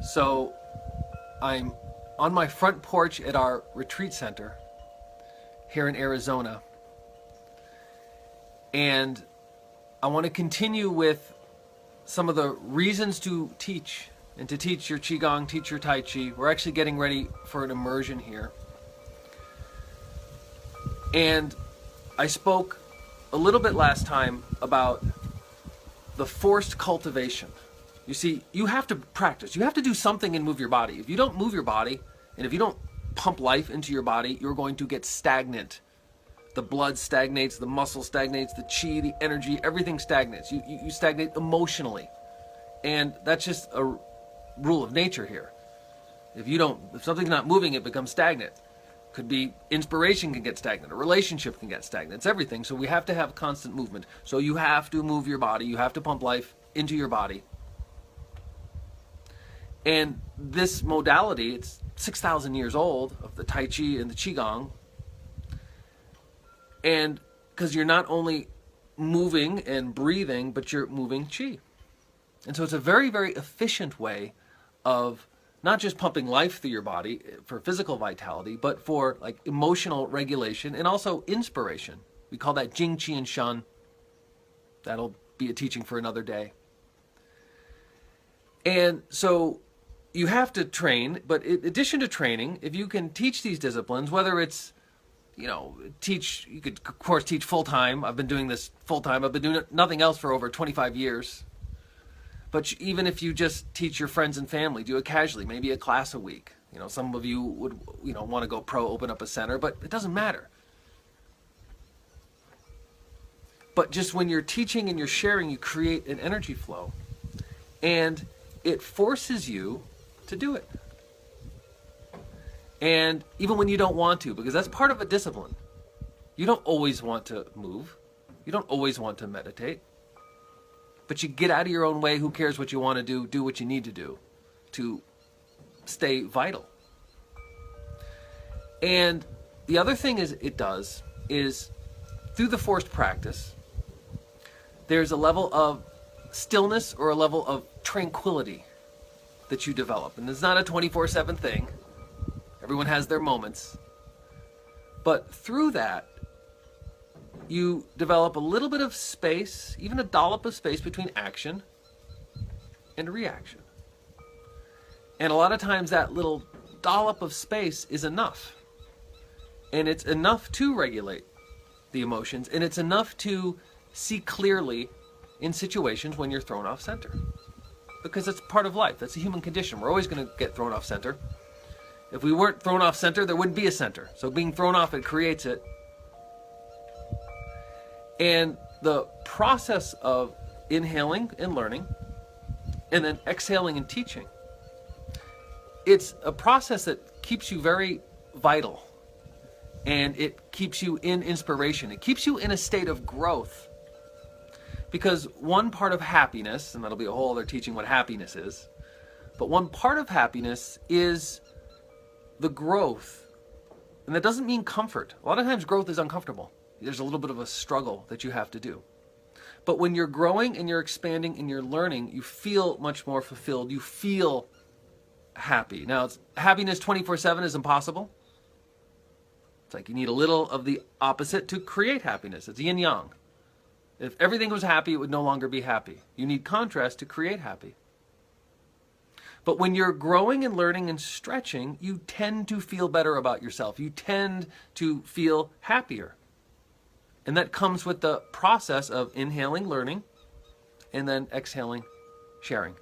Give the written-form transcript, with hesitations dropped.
So I'm on my front porch at our retreat center here in Arizona. And I want to continue with some of the reasons to teach and to teach your Qigong, teach your Tai Chi. We're actually getting ready for an immersion here. And I spoke a little bit last time about the forced cultivation. You see, you have to practice. You have to do something and move your body. If you don't move your body, and if you don't pump life into your body, you're going to get stagnant. The blood stagnates, the muscle stagnates, the chi, the energy, everything stagnates. You stagnate emotionally. And that's just a rule of nature here. If something's not moving, it becomes stagnant. Could be inspiration can get stagnant, a relationship can get stagnant. It's everything. So we have to have constant movement. So you have to move your body. You have to pump life into your body. And this modality, it's 6,000 years old, of the Tai Chi and the Qigong. And because you're not only moving and breathing, but you're moving Qi. And so it's a very, very efficient way of not just pumping life through your body for physical vitality, but for like emotional regulation and also inspiration. We call that Jing, Qi, and Shen. That'll be a teaching for another day. And so you have to train, but in addition to training, if you can teach these disciplines, whether it's, you could of course teach full-time. I've been doing this full-time. I've been doing nothing else for over 25 years. But even if you just teach your friends and family, do it casually, maybe a class a week. Some of you would, want to go pro, open up a center, but it doesn't matter. But just when you're teaching and you're sharing, you create an energy flow. And it forces you to do it. And even when you don't want to, because that's part of a discipline. You don't always want to move. You don't always want to meditate. But you get out of your own way. Who cares what you want to do what you need to do to stay vital. And the other thing is through the forced practice, there's a level of stillness or a level of tranquility that you develop. And it's not a 24/7 thing. Everyone has their moments. But through that, you develop a little bit of space, even a dollop of space between action and reaction. And a lot of times that little dollop of space is enough. And it's enough to regulate the emotions, and it's enough to see clearly in situations when you're thrown off center. Because it's part of life. That's a human condition. We're always going to get thrown off center. If we weren't thrown off center, there wouldn't be a center. So being thrown off, it creates it. And the process of inhaling and learning, and then exhaling and teaching, it's a process that keeps you very vital. And it keeps you in inspiration. It keeps you in a state of growth. Because one part of happiness, and that'll be a whole other teaching what happiness is, but one part of happiness is the growth. And that doesn't mean comfort. A lot of times growth is uncomfortable. There's a little bit of a struggle that you have to do. But when you're growing and you're expanding and you're learning, you feel much more fulfilled. You feel happy. Now, happiness 24/7 is impossible. It's like you need a little of the opposite to create happiness. It's yin yang. If everything was happy, it would no longer be happy. You need contrast to create happy. But when you're growing and learning and stretching, you tend to feel better about yourself. You tend to feel happier. And that comes with the process of inhaling, learning, and then exhaling, sharing.